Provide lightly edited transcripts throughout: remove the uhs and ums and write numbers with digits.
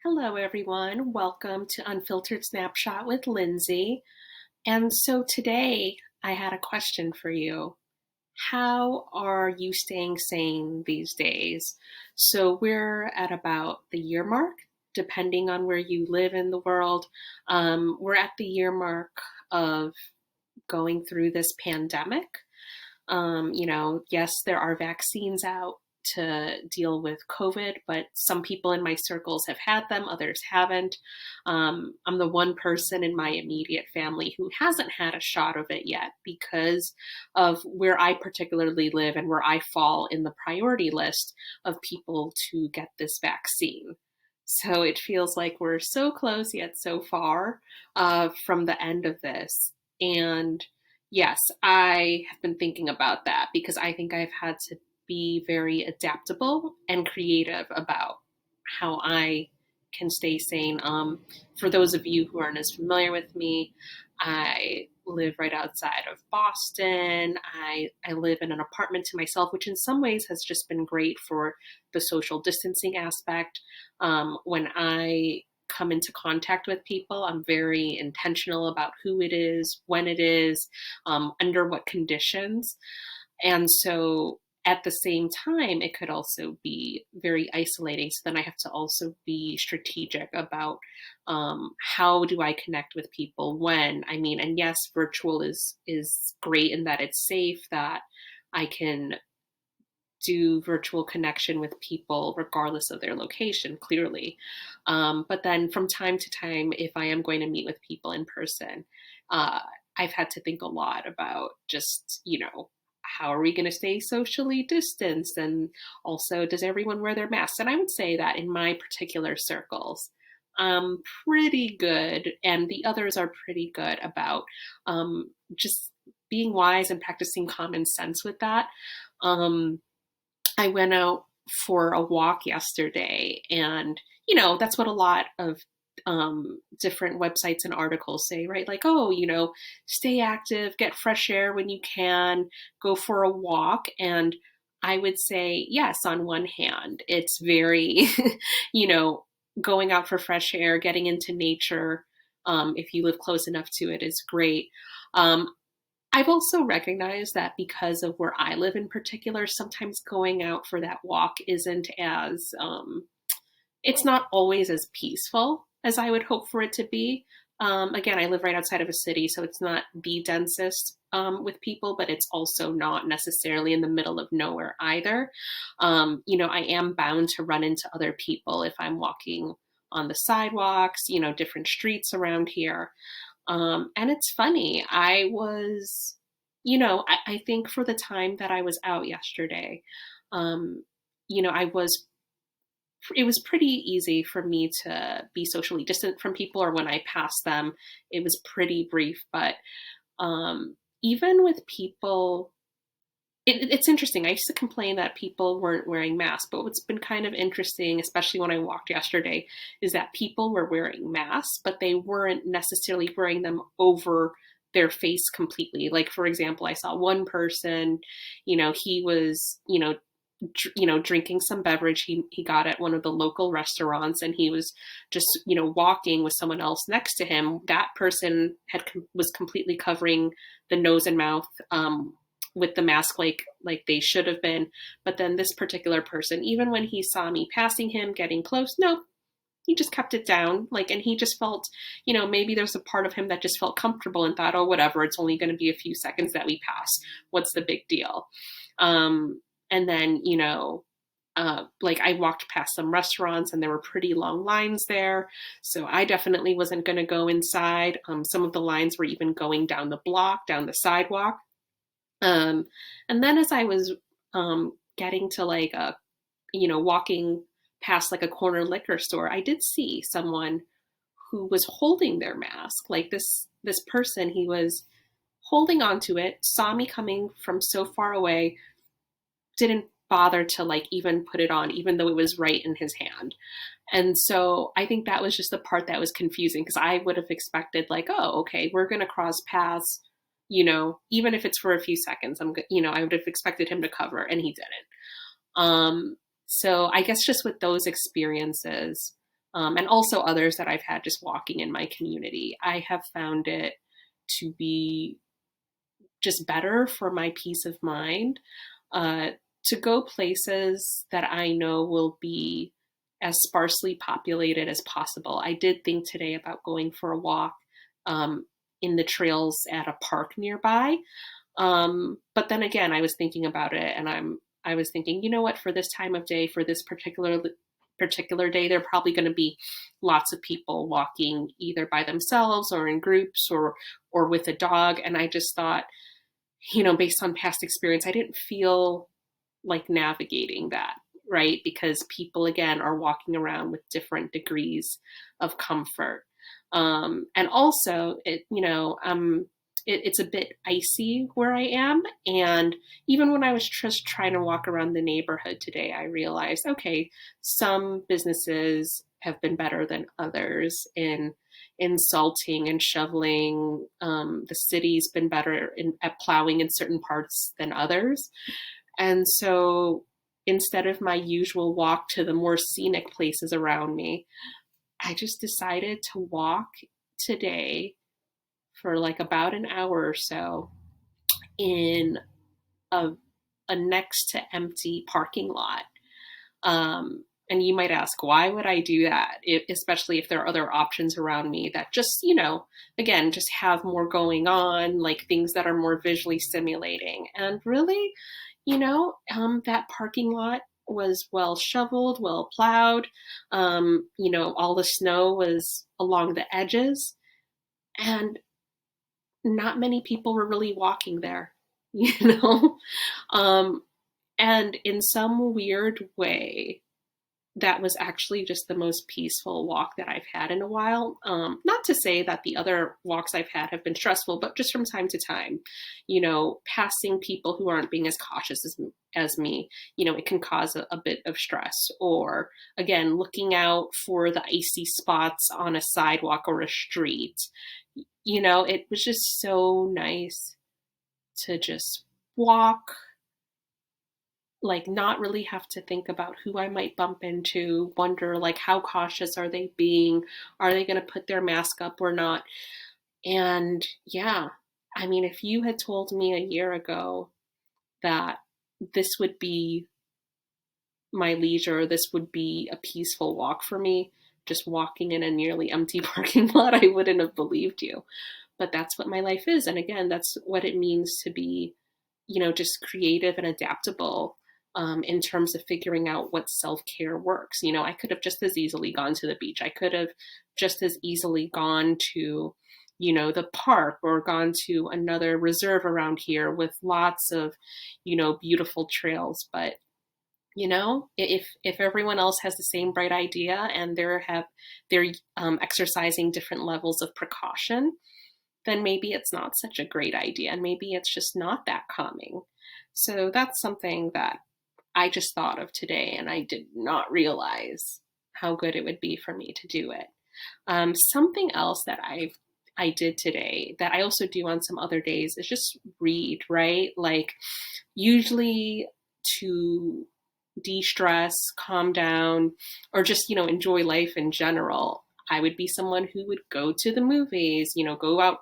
Hello, everyone. Welcome to Unfiltered Snapshot with Lindsay. And so today I had a question for you. How are you staying sane these days? So we're at about the year mark, depending on where you live in the world. We're at the year mark of going through this pandemic. Yes, there are vaccines out to deal with COVID, but some people in my circles have had them, others haven't. I'm the one person in my immediate family who hasn't had a shot of it yet because of where I particularly live and where I fall in the priority list of people to get this vaccine. So it feels like we're so close yet so far from the end of this. And yes, I have been thinking about that because I think I've had to be very adaptable and creative about how I can stay sane. For those of you who aren't as familiar with me, I live right outside of Boston. I live in an apartment to myself, which in some ways has just been great for the social distancing aspect. When I come into contact with people, I'm very intentional about who it is, when it is, under what conditions. And so at the same time, it could also be very isolating. So then I have to also be strategic about how do I connect with people when. I mean, and yes, virtual is great in that it's safe, that I can do virtual connection with people regardless of their location, clearly. But then from time to time, if I am going to meet with people in person, uh, I've had to think a lot about just, how are we going to stay socially distanced? And also, does everyone wear their masks? And I would say that in my particular circles, pretty good, and the others are pretty good about just being wise and practicing common sense with that. Um, I went out for a walk yesterday, and that's what a lot of different websites and articles say, right? Like, oh, stay active, get fresh air when you can, go for a walk. And I would say, yes, on one hand, it's very, you know, going out for fresh air, getting into nature, if you live close enough to it, is great. Um, I've also recognized that because of where I live in particular, sometimes going out for that walk isn't as, it's not always as peaceful as I would hope for it to be. Again, I live right outside of a city, so it's not the densest with people, but it's also not necessarily in the middle of nowhere either. I am bound to run into other people if I'm walking on the sidewalks, different streets around here. And it's funny. I think for the time that I was out yesterday, um, I was, it was pretty easy for me to be socially distant from people, or when I passed them, it was pretty brief. But even with people, it's interesting. I used to complain that people weren't wearing masks, but what's been kind of interesting, especially when I walked yesterday, is that people were wearing masks, but they weren't necessarily wearing them over their face completely. Like, for example, I saw one person, he was, drinking some beverage he got at one of the local restaurants, and he was just, walking with someone else next to him. That person was completely covering the nose and mouth, with the mask, like they should have been. But then this particular person, even when he saw me passing him, getting close, no, he just kept it down. Like, and he just felt, maybe there's a part of him that just felt comfortable and thought, oh, whatever, it's only going to be a few seconds that we pass. What's the big deal? And then, like, I walked past some restaurants and there were pretty long lines there. So I definitely wasn't going to go inside. Some of the lines were even going down the block, down the sidewalk. Um, and then as I was getting to like walking past like a corner liquor store, I did see someone who was holding their mask. Like this person, he was holding onto it, saw me coming from so far away, didn't bother to like even put it on, even though it was right in his hand. And so I think that was just the part that was confusing, because I would have expected like, oh, okay, we're going to cross paths, even if it's for a few seconds. I would have expected him to cover, and he didn't. So I guess just with those experiences, and also others that I've had just walking in my community. I have found it to be just better for my peace of mind, uh, to go places that I know will be as sparsely populated as possible. I did think today about going for a walk um, in the trails at a park nearby. But then again, I was thinking about it, and I was thinking, you know what, for this time of day, for this particular day, there are probably going to be lots of people walking either by themselves or in groups or with a dog. And I just thought, based on past experience, I didn't feel like navigating that, right? Because people, again, are walking around with different degrees of comfort. And also, it's a bit icy where I am. And even when I was just trying to walk around the neighborhood today, I realized, okay, some businesses have been better than others in salting and shoveling. The city's been better at plowing in certain parts than others. And so instead of my usual walk to the more scenic places around me, I just decided to walk today for like about an hour or so in a, a next to empty parking lot. And you might ask, why would I do that? Especially if there are other options around me that just, again, just have more going on, like things that are more visually stimulating. And really, that parking lot was well shoveled, well plowed. All the snow was along the edges, and not many people were really walking there, you know? Um, and in some weird way, that was actually just the most peaceful walk that I've had in a while. Not to say that the other walks I've had have been stressful, but just from time to time, passing people who aren't being as cautious as me, it can cause a bit of stress. Or again, looking out for the icy spots on a sidewalk or a street. It was just so nice to just walk, like not really have to think about who I might bump into, wonder like how cautious are they being? Are they going to put their mask up or not? And yeah, I mean, if you had told me a year ago that this would be my leisure, this would be a peaceful walk for me, just walking in a nearly empty parking lot, I wouldn't have believed you. But that's what my life is. And again, that's what it means to be, just creative and adaptable, in terms of figuring out what self-care works. I could have just as easily gone to the beach. I could have just as easily gone to, the park, or gone to another reserve around here with lots of, beautiful trails. But if everyone else has the same bright idea and they're exercising different levels of precaution, then maybe it's not such a great idea, and maybe it's just not that calming. So that's something that I just thought of today, and I did not realize how good it would be for me to do it. Something else that I did today that I also do on some other days is just read, right? Like usually to de-stress, calm down, or just, enjoy life in general, I would be someone who would go to the movies, go out,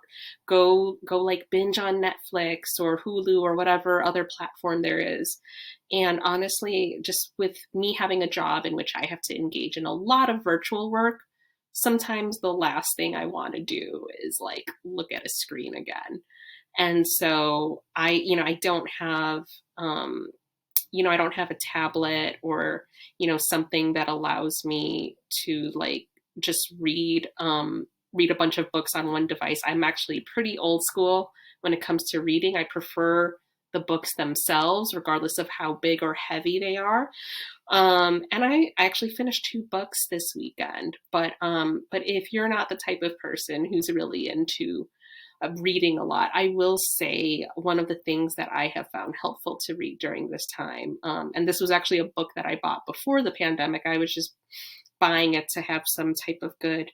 go like binge on Netflix or Hulu or whatever other platform there is. And honestly, just with me having a job in which I have to engage in a lot of virtual work, sometimes the last thing I want to do is like look at a screen again. And so I don't have, I don't have a tablet or, something that allows me to like just read a bunch of books on one device. I'm actually pretty old school when it comes to reading. I prefer the books themselves, regardless of how big or heavy they are. And I actually finished 2 books this weekend. But if you're not the type of person who's really into reading a lot, I will say one of the things that I have found helpful to read during this time, and this was actually a book that I bought before the pandemic. I was just buying it to have some type of good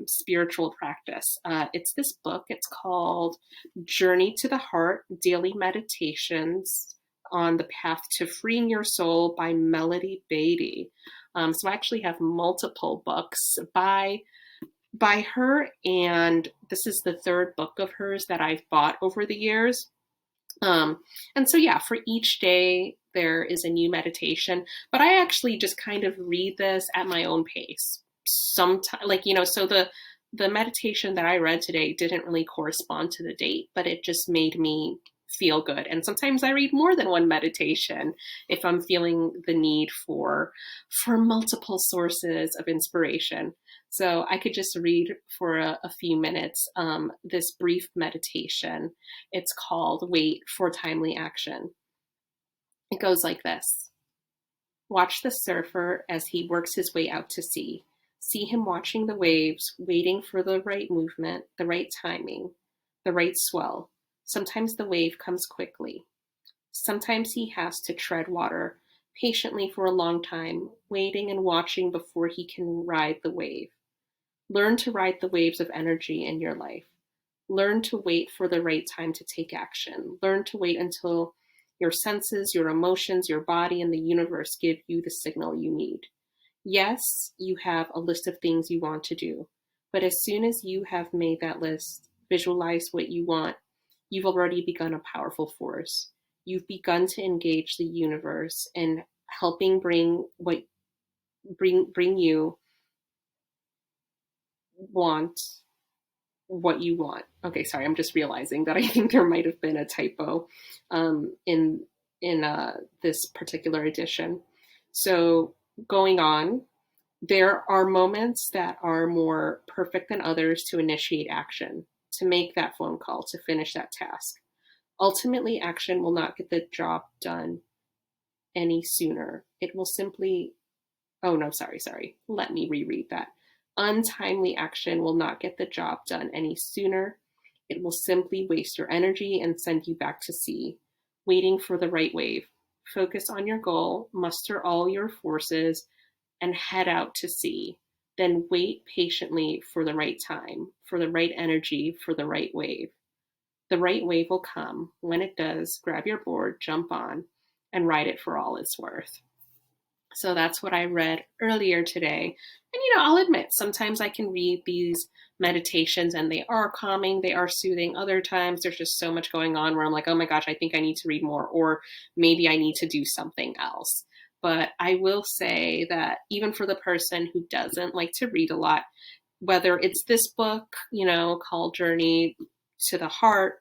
spiritual practice. It's this book. It's called Journey to the Heart: Daily Meditations on the Path to Freeing Your Soul by Melody Beatty. So I actually have multiple books by her, and this is the third book of hers that I've bought over the years. Um, and so, yeah, for each day, there is a new meditation, but I actually just kind of read this at my own pace. Sometimes, like, so the meditation that I read today didn't really correspond to the date, but it just made me feel good. And sometimes I read more than one meditation if I'm feeling the need for multiple sources of inspiration. So I could just read for a few minutes this brief meditation. It's called Wait for Timely Action. It goes like this. Watch the surfer as he works his way out to sea. See him watching the waves, waiting for the right movement, the right timing, the right swell. Sometimes the wave comes quickly. Sometimes he has to tread water patiently for a long time, waiting and watching before he can ride the wave. Learn to ride the waves of energy in your life. Learn to wait for the right time to take action. Learn to wait until your senses, your emotions, your body, and the universe give you the signal you need. Yes, you have a list of things you want to do, but as soon as you have made that list, visualize what you want, you've already begun a powerful force. You've begun to engage the universe in helping bring you want what you want. Okay, sorry, I'm just realizing that I think there might have been a typo in this particular edition. So going on, there are moments that are more perfect than others to initiate action, to make that phone call, to finish that task. Ultimately, action will not get the job done any sooner. It will simply, oh no, sorry. Let me reread that. Untimely action will not get the job done any sooner. It will simply waste your energy and send you back to sea, waiting for the right wave. Focus on your goal, muster all your forces, and head out to sea. Then wait patiently for the right time, for the right energy, for the right wave. The right wave will come. When it does, grab your board, jump on, and ride it for all it's worth. So that's what I read earlier today. And, I'll admit, sometimes I can read these meditations and they are calming, they are soothing. Other times there's just so much going on where I'm like, oh my gosh, I think I need to read more, or maybe I need to do something else. But I will say that even for the person who doesn't like to read a lot, whether it's this book, called Journey to the Heart,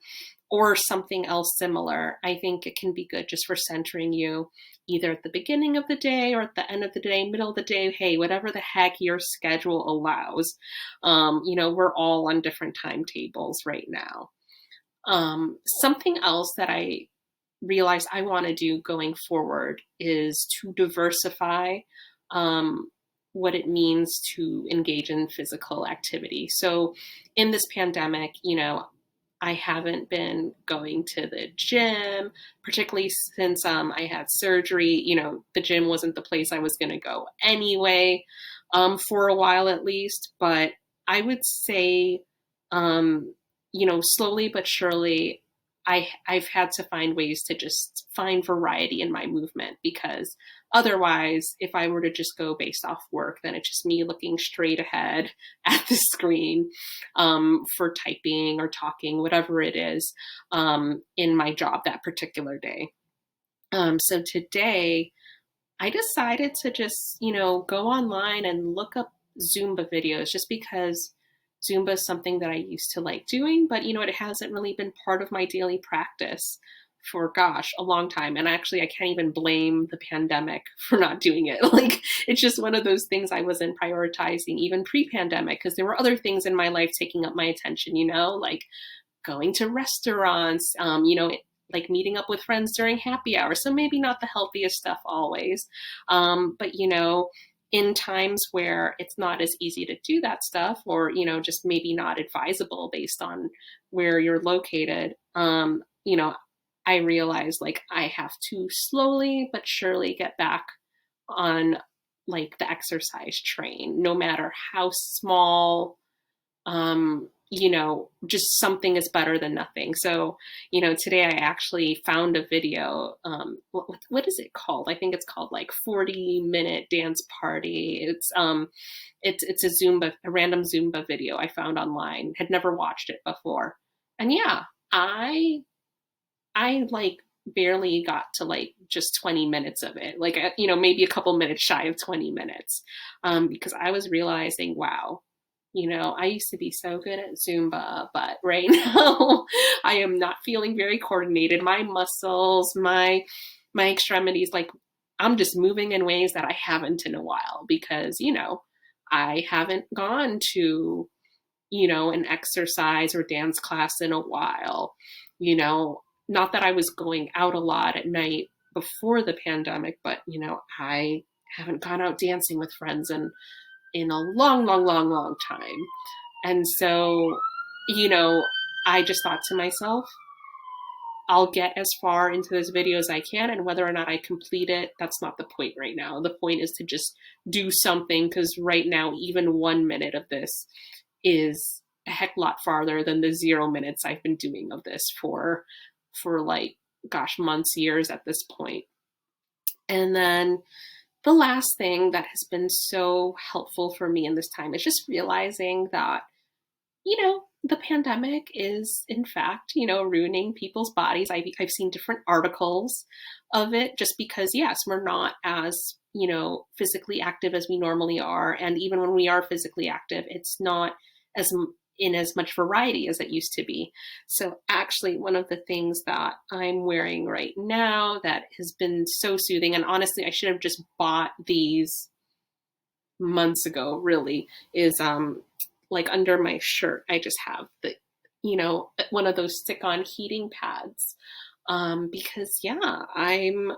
or something else similar, I think it can be good just for centering you either at the beginning of the day or at the end of the day, middle of the day, hey, whatever the heck your schedule allows. We're all on different timetables right now. Something else that I realize I want to do going forward is to diversify what it means to engage in physical activity. So in this pandemic, I haven't been going to the gym, particularly since I had surgery. The gym wasn't the place I was going to go anyway, for a while at least. But I would say, slowly but surely, I've had to find ways to just find variety in my movement, because otherwise, if I were to just go based off work, then it's just me looking straight ahead at the screen for typing or talking, whatever it is, in my job that particular day. So today, I decided to just, go online and look up Zumba videos, just because Zumba is something that I used to like doing, but it hasn't really been part of my daily practice for, gosh, a long time. And actually, I can't even blame the pandemic for not doing it. Like, it's just one of those things I wasn't prioritizing even pre-pandemic, because there were other things in my life taking up my attention, like going to restaurants, like meeting up with friends during happy hour. So maybe not the healthiest stuff always. But, in times where it's not as easy to do that stuff, or, just maybe not advisable based on where you're located, I realized like I have to slowly but surely get back on like the exercise train, no matter how small just something is better than nothing. So, today I actually found a video. What is it called? I think it's called like 40-minute dance party. It's a random Zumba video I found online. Had never watched it before, and yeah, I I like barely got to like just 20 minutes of it, like maybe a couple minutes shy of 20 minutes, because I was realizing, wow, I used to be so good at Zumba, but right now I am not feeling very coordinated. My muscles, my extremities, like I'm just moving in ways that I haven't in a while because I haven't gone to an exercise or dance class in a while. Not that I was going out a lot at night before the pandemic, but I haven't gone out dancing with friends in a long, long, long, long time. And so, you know, I just thought to myself, I'll get as far into this video as I can, and whether or not I complete it, that's not the point right now. The point is to just do something, because right now, even 1 minute of this is a heck lot farther than the 0 minutes I've been doing of this for like, gosh, months, years at this point. And then the last thing that has been so helpful for me in this time is just realizing that the pandemic is, in fact, ruining people's bodies. I've seen different articles of it just because, yes, we're not as, physically active as we normally are. And even when we are physically active, it's not as in as much variety as it used to be. So actually, one of the things that I'm wearing right now that has been so soothing, and honestly, I should have just bought these months ago, really, is like under my shirt I just have the one of those stick on heating pads, because yeah, I'm,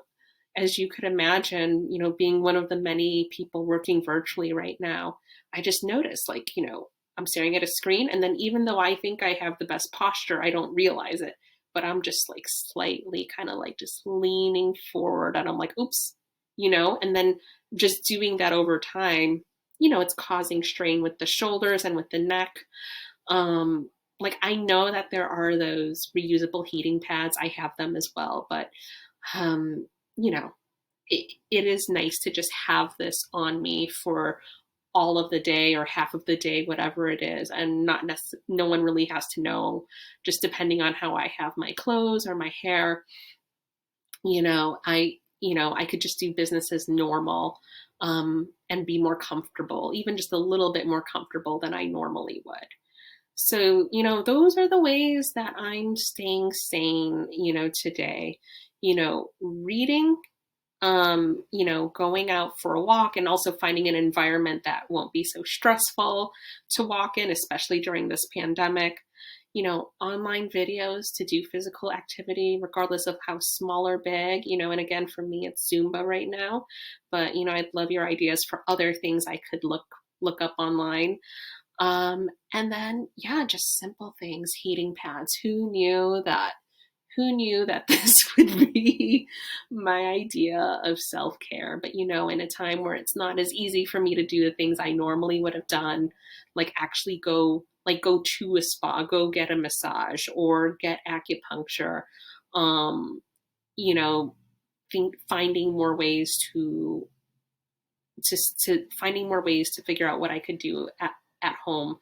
as you could imagine, being one of the many people working virtually right now, I just noticed, like, I'm staring at a screen, and then even though I think I have the best posture, I don't realize it, but I'm just like slightly kind of like just leaning forward, and I'm like, oops, and then just doing that over time, it's causing strain with the shoulders and with the neck. Like, I know that there are those reusable heating pads. I have them as well, but um, you know, it is nice to just have this on me for all of the day or half of the day, whatever it is, and no one really has to know. Just depending on how I have my clothes or my hair, I could just do business as normal, and be more comfortable, even just a little bit more comfortable than I normally would. So, those are the ways that I'm staying sane, today. Reading, going out for a walk, and also finding an environment that won't be so stressful to walk in, especially during this pandemic. Online videos to do physical activity, regardless of how small or big, and again, for me, it's Zumba right now, but, I'd love your ideas for other things I could look up online. And then, yeah, just simple things, heating pads. Who knew that this would be my idea of self-care? But, in a time where it's not as easy for me to do the things I normally would have done, like actually go to a spa, go get a massage or get acupuncture, um, you know, finding more ways to finding more ways to figure out what I could do at home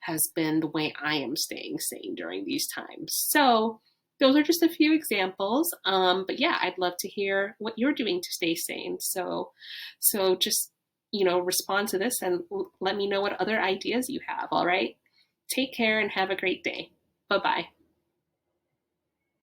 has been the way I am staying sane during these times. So those are just a few examples. But yeah, I'd love to hear what you're doing to stay sane. So just, respond to this and let me know what other ideas you have. All right. Take care and have a great day. Bye bye.